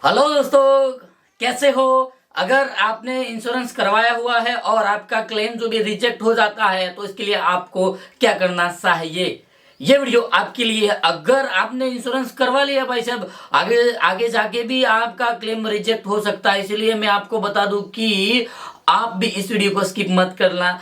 Hello दोस्तों, कैसे हो। अगर आपने इंश्योरेंस करवाया हुआ है और आपका क्लेम जो भी रिजेक्ट हो जाता है तो इसके लिए आपको क्या करना चाहिए, ये वीडियो आपके लिए है। अगर आपने इंश्योरेंस करवा लिया भाई साहब, आगे आगे जाके भी आपका क्लेम रिजेक्ट हो सकता है, इसलिए मैं आपको बता दूं कि आप भी इस वीडियो को स्किप मत करना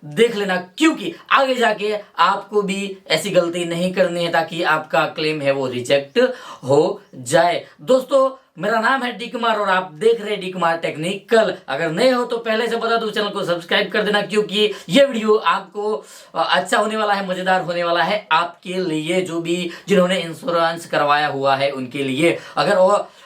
देख लेना, क्योंकि आगे जाके आपको भी ऐसी गलती नहीं करनी है ताकि आपका क्लेम है वो रिजेक्ट हो जाए। दोस्तों, मेरा नाम है डी कुमार और आप देख रहे हैं डी कुमार टेक्निकल। अगर नए हो तो पहले से बता दो, चैनल को सब्सक्राइब कर देना, क्योंकि ये वीडियो आपको अच्छा होने वाला है, मजेदार होने वाला है आपके लिए, जो भी जिन्होंने इंश्योरेंस करवाया हुआ है उनके लिए। अगर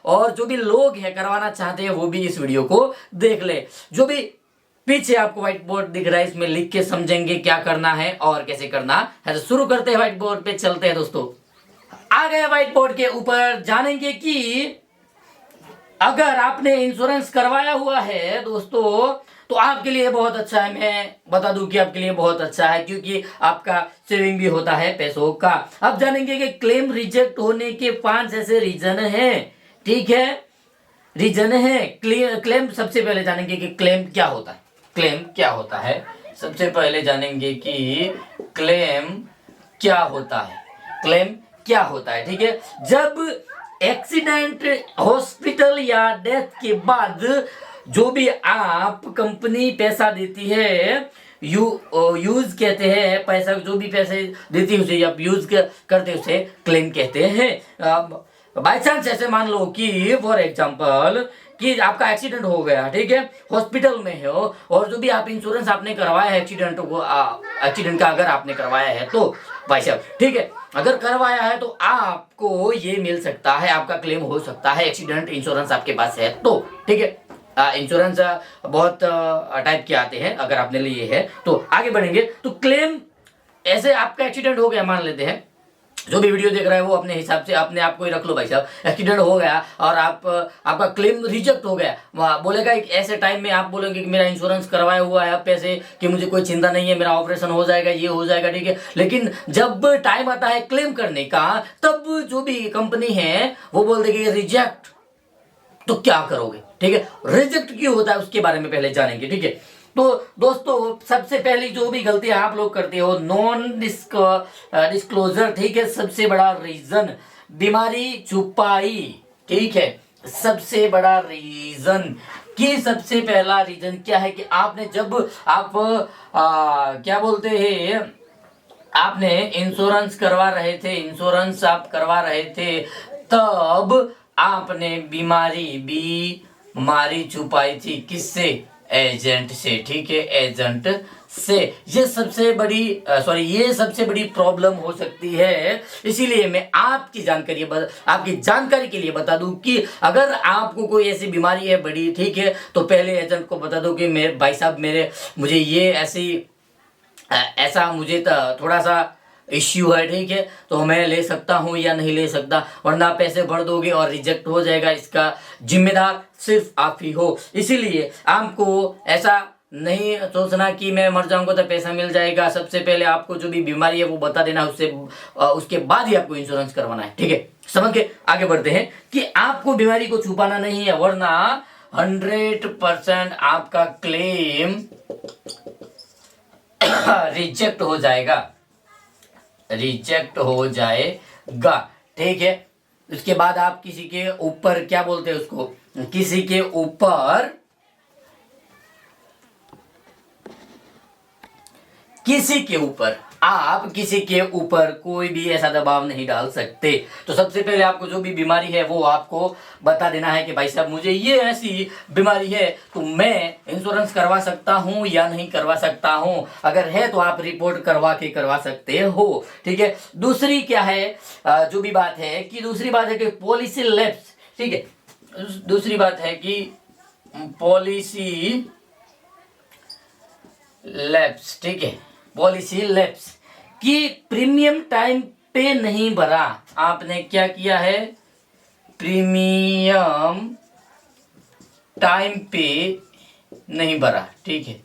और जो भी लोग हैं करवाना चाहते हैं वो भी इस वीडियो को देख ले। जो भी पीछे आपको व्हाइट बोर्ड दिख रहा है, इसमें लिख के समझेंगे क्या करना है और कैसे करना है। तो शुरू करते हैं, व्हाइट बोर्ड पे चलते हैं। दोस्तों, आ गए व्हाइट बोर्ड के ऊपर, जानेंगे कि अगर आपने इंश्योरेंस करवाया हुआ है दोस्तों तो आपके लिए बहुत अच्छा है। मैं बता दूं कि आपके लिए बहुत अच्छा है, क्योंकि आपका सेविंग भी होता है पैसों का। अब जानेंगे कि क्लेम रिजेक्ट होने के 5 ऐसे रीजन हैं। ठीक है, रीजन है। क्लेम सबसे पहले जानेंगे कि क्लेम क्या होता है। क्लेम क्या होता है, सबसे पहले जानेंगे कि क्लेम क्या होता है। क्लेम क्या होता है, ठीक है। जब एक्सीडेंट, हॉस्पिटल या डेथ के बाद जो भी आप कंपनी पैसा देती है, यूज कहते हैं, पैसा जो भी पैसे देती है उसे आप यूज करते हैं उसे क्लेम कहते हैं। बाई चांस ऐसे मान लो कि फॉर एग्जाम्पल कि आपका एक्सीडेंट हो गया, ठीक है, हॉस्पिटल में हो, और जो भी आप इंश्योरेंस आपने करवाया है एक्सीडेंट को, एक्सीडेंट का अगर आपने करवाया है तो भाई साहब, ठीक है, अगर करवाया है तो आपको ये मिल सकता है, आपका क्लेम हो सकता है, एक्सीडेंट इंश्योरेंस आपके पास है तो, ठीक है। इंश्योरेंस बहुत टाइप के आते हैं, अगर आपने लिए है तो आगे बढ़ेंगे। तो क्लेम ऐसे आपका एक्सीडेंट हो गया, मान लेते हैं, जो भी वीडियो देख रहा है वो अपने हिसाब से अपने आप को ही रख लो भाई साहब। एक्सीडेंट हो गया और आपका क्लेम रिजेक्ट हो गया, बोलेगा एक ऐसे टाइम में आप बोलेंगे कि मेरा इंश्योरेंस करवाया हुआ है, अब पैसे कि मुझे कोई चिंता नहीं है, मेरा ऑपरेशन हो जाएगा, ये हो जाएगा, ठीक है। लेकिन जब टाइम आता है क्लेम करने का, तब जो भी कंपनी है वो बोल देगी रिजेक्ट। तो क्या करोगे, ठीक है। रिजेक्ट क्यों होता है उसके बारे में पहले जानेंगे, ठीक है। तो दोस्तों, सबसे पहली जो भी गलतियां आप लोग करते हो, नॉन डिस्क्लोजर, ठीक है। सबसे बड़ा रीजन बीमारी छुपाई, ठीक है। सबसे बड़ा रीजन कि सबसे पहला रीजन क्या है कि आपने जब आप क्या बोलते हैं, आपने इंश्योरेंस करवा रहे थे, इंश्योरेंस आप करवा रहे थे, तब आपने बीमारी छुपाई थी, किससे? एजेंट से, ठीक है, एजेंट से। ये सबसे बड़ी प्रॉब्लम हो सकती है। इसीलिए मैं आपकी जानकारी के लिए बता दूं कि अगर आपको कोई ऐसी बीमारी है बड़ी, ठीक है, तो पहले एजेंट को बता दो कि मेरे भाई साहब, मुझे ये ऐसा मुझे थोड़ा सा इश्यू है, ठीक है, तो मैं ले सकता हूं या नहीं ले सकता, वरना पैसे भर दोगे और रिजेक्ट हो जाएगा, इसका जिम्मेदार सिर्फ आप ही हो। इसीलिए आपको ऐसा नहीं सोचना कि मैं मर जाऊंगा तो पैसा मिल जाएगा। सबसे पहले आपको जो भी बीमारी है वो बता देना, उसके बाद ही आपको इंश्योरेंस करवाना है, ठीक है। समझ के आगे बढ़ते हैं कि आपको बीमारी को छुपाना नहीं है, वरना 100% आपका क्लेम रिजेक्ट हो जाएगा, ठीक है। उसके बाद आप किसी के ऊपर, क्या बोलते हैं उसको, किसी के ऊपर कोई भी ऐसा दबाव नहीं डाल सकते। तो सबसे पहले आपको जो भी बीमारी है वो आपको बता देना है कि भाई साहब, मुझे ये ऐसी बीमारी है, तो मैं इंश्योरेंस करवा सकता हूं या नहीं करवा सकता हूं। अगर है तो आप रिपोर्ट करवा सकते हो, ठीक है। दूसरी बात है कि पॉलिसी लैप्स, ठीक है। दूसरी बात है कि पॉलिसी लैप्स, ठीक है, पॉलिसी लैप्स कि प्रीमियम टाइम पे नहीं भरा। आपने क्या किया है, प्रीमियम टाइम पे नहीं भरा, ठीक है,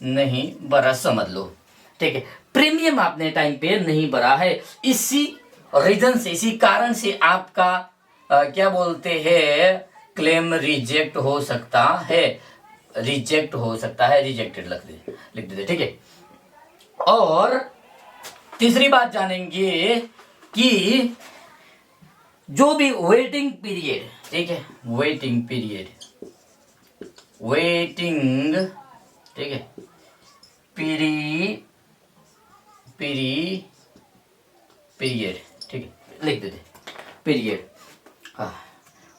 नहीं भरा, समझ लो, ठीक है। प्रीमियम आपने टाइम पे नहीं भरा है, इसी रीजन से, इसी कारण से आपका क्या बोलते हैं, क्लेम रिजेक्ट हो सकता है, रिजेक्ट हो सकता है, रिजेक्टेड लिख देते, ठीक है। और तीसरी बात जानेंगे कि जो भी वेटिंग पीरियड, ठीक है, वेटिंग पीरियड, वेटिंग, ठीक है, पीरियड, ठीक है, लिख देते पीरियड।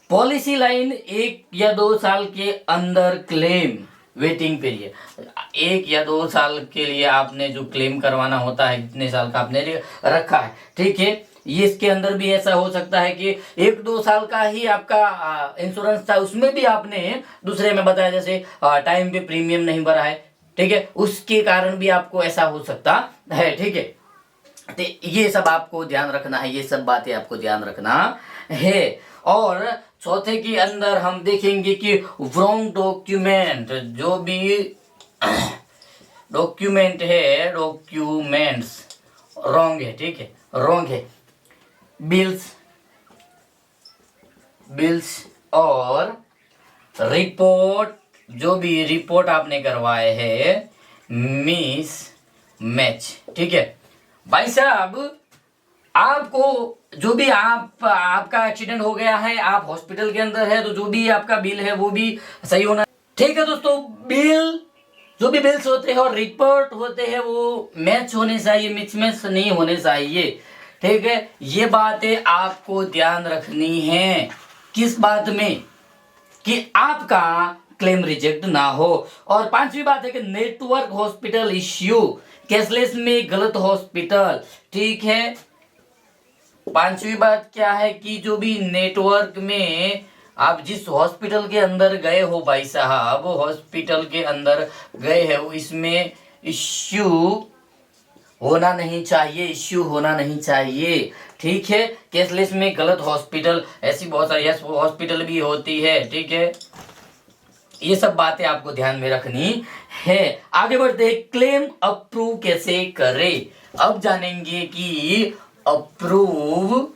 पॉलिसी लाइन 1 या 2 साल के अंदर क्लेम, वेटिंग पीरियड 1 या 2 साल के लिए आपने जो क्लेम करवाना होता है, कितने साल का आपने रखा है, ठीक है। ये इसके अंदर भी ऐसा हो सकता है कि 1-2 साल का ही आपका इंश्योरेंस था, उसमें भी आपने दूसरे में बताया जैसे टाइम पे प्रीमियम नहीं भरा है, ठीक है, उसके कारण भी आपको ऐसा हो सकता है, ठीक है। तो ये सब आपको ध्यान रखना है, ये सब बातें आपको ध्यान रखना है। और चौथे के अंदर हम देखेंगे कि रॉन्ग डॉक्यूमेंट, जो भी डॉक्यूमेंट है, डॉक्यूमेंट्स रॉन्ग है, ठीक है, रॉन्ग है, बिल्स और रिपोर्ट, जो भी रिपोर्ट आपने करवाए हैं मिस मैच, ठीक है। भाई साहब, आपको जो भी आपका एक्सीडेंट हो गया है, आप हॉस्पिटल के अंदर है, तो जो भी आपका बिल है वो भी सही होना, ठीक है दोस्तों। बिल, जो भी बिल्स होते हैं और रिपोर्ट होते हैं वो मैच होने चाहिए, मिसमैच नहीं होने चाहिए, ठीक है। ये बातें आपको ध्यान रखनी है, किस बात में, कि आपका क्लेम रिजेक्ट ना हो। और पांचवी बात है कि नेटवर्क हॉस्पिटल इश्यू, कैशलेस में गलत हॉस्पिटल, ठीक है। पांचवी बात क्या है कि जो भी नेटवर्क में आप जिस हॉस्पिटल के अंदर गए हो भाई साहब, हॉस्पिटल के अंदर गए हो, इसमें इश्यू होना नहीं चाहिए, इश्यू होना नहीं चाहिए, ठीक है। कैशलेस में गलत हॉस्पिटल, ऐसी बहुत सारी हॉस्पिटल भी होती है, ठीक है। ये सब बातें आपको ध्यान में रखनी है। आगे बढ़ते हैं, क्लेम अप्रूव कैसे करें। अब जानेंगे कि अप्रूव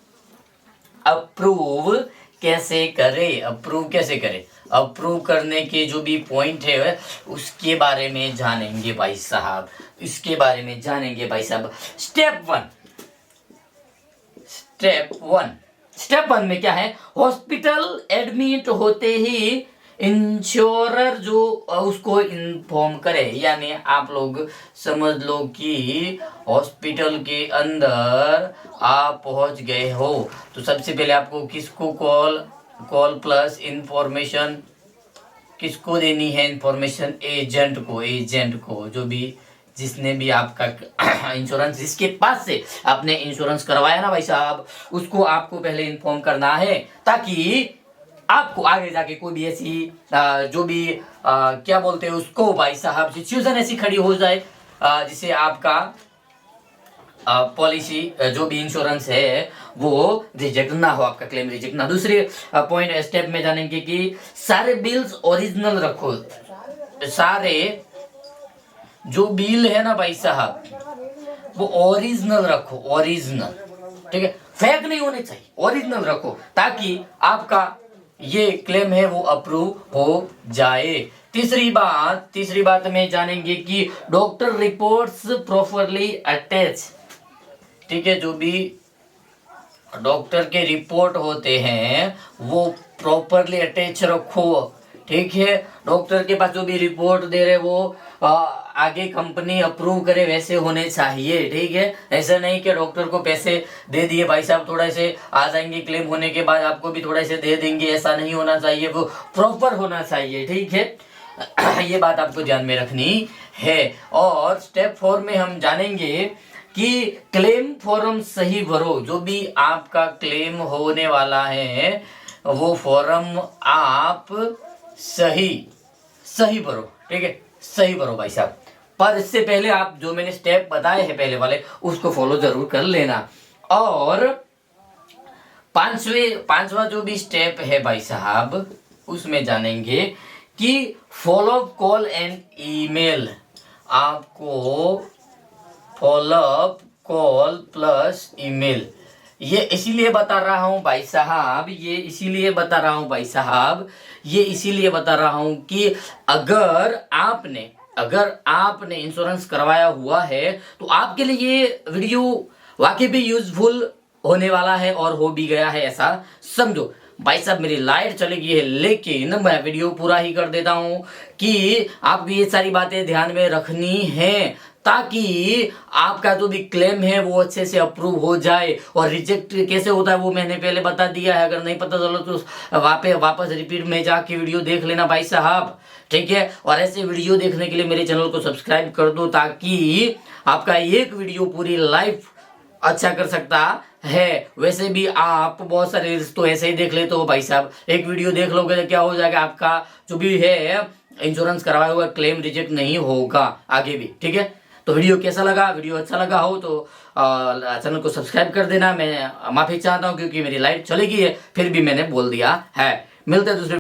कैसे करें, अप्रूव कैसे करें। अप्रूव करने के जो भी पॉइंट है उसके बारे में जानेंगे भाई साहब, इसके बारे में जानेंगे भाई साहब। स्टेप वन में क्या है, हॉस्पिटल एडमिट होते ही इंश्योरर जो उसको इन्फॉर्म करे, यानी आप लोग समझ लो कि हॉस्पिटल के अंदर आप पहुंच गए हो, तो सबसे पहले आपको किसको कॉल प्लस इंफॉर्मेशन किसको देनी है, इंफॉर्मेशन एजेंट को, जो भी जिसने भी आपका इंश्योरेंस, जिसके पास से आपने इंश्योरेंस करवाया ना भाई साहब, उसको आपको पहले इन्फॉर्म करना है, ताकि आपको आगे जाके कोई भी ऐसी जो भी क्या बोलते हैं उसको भाई साहब, सिचुएशन ऐसी खड़ी हो जाए जिससे आपका पॉलिसी जो भी इंश्योरेंस है वो रिजेक्ट ना हो, आपका क्लेम रिजेक्ट ना। दूसरे पॉइंट स्टेप में जानेंगे कि सारे बिल्स ओरिजिनल रखो, सारे जो बिल है ना भाई साहब वो ओरिजिनल रखो, ओरिजिनल, ठीक है, फेक नहीं होने चाहिए, ओरिजिनल रखो, ताकि आपका ये क्लेम है वो अप्रूव हो जाए। तीसरी बात में जानेंगे कि डॉक्टर रिपोर्ट्स प्रॉपरली अटैच, ठीक है, जो भी डॉक्टर के रिपोर्ट होते हैं वो प्रॉपरली अटैच रखो, ठीक है। डॉक्टर के पास जो भी रिपोर्ट दे रहे वो आगे कंपनी अप्रूव करे वैसे होने चाहिए, ठीक है। ऐसा नहीं कि डॉक्टर को पैसे दे दिए भाई साहब, थोड़ा से आ जाएंगे क्लेम होने के बाद आपको भी थोड़ा से दे देंगे, ऐसा नहीं होना चाहिए, वो प्रॉपर होना चाहिए, ठीक है। ये बात आपको ध्यान में रखनी है। और स्टेप 4 में हम जानेंगे कि क्लेम फॉर्म सही भरो, जो भी आपका क्लेम होने वाला है वो फॉर्म आप सही भरो, ठीक है, सही भरो भाई साहब। पर इससे पहले आप जो मैंने स्टेप बताए हैं पहले वाले उसको फॉलो जरूर कर लेना। और पांचवा जो भी स्टेप है भाई साहब उसमें जानेंगे कि फॉलो कॉल एंड ईमेल, आपको फॉलो कॉल प्लस ईमेल ये इसीलिए बता रहा हूँ भाई साहब, ये इसीलिए बता रहा हूँ भाई साहब, ये इसीलिए बता रहा हूँ कि अगर आपने इंश्योरेंस करवाया हुआ है तो आपके लिए ये वीडियो वाकई भी यूजफुल होने वाला है और हो भी गया है, ऐसा समझो। भाई साहब मेरी लाइट चली गई है, लेकिन मैं वीडियो पूरा ही कर देता हूँ कि आपको ये सारी बातें ध्यान में रखनी है ताकि आपका जो भी क्लेम है वो अच्छे से अप्रूव हो जाए। और रिजेक्ट कैसे होता है वो मैंने पहले बता दिया है, अगर नहीं पता चलो तो वापस रिपीट में जाके वीडियो देख लेना भाई साहब, ठीक है। और ऐसे वीडियो देखने के लिए मेरे चैनल को सब्सक्राइब कर दो ताकि आपका एक वीडियो पूरी लाइफ अच्छा कर सकता है। वैसे भी आप बहुत सारे रील्स तो ऐसे ही देख लेते हो भाई साहब, एक वीडियो देख लोगे तो क्या हो जाएगा, आपका जो भी है इंश्योरेंस करवाया हुआ क्लेम रिजेक्ट नहीं होगा आगे भी, ठीक है। तो वीडियो कैसा लगा, वीडियो अच्छा लगा हो तो चैनल को सब्सक्राइब कर देना। मैं माफी चाहता हूँ क्योंकि मेरी लाइट चली गई है, फिर भी मैंने बोल दिया है। मिलते हैं दूसरे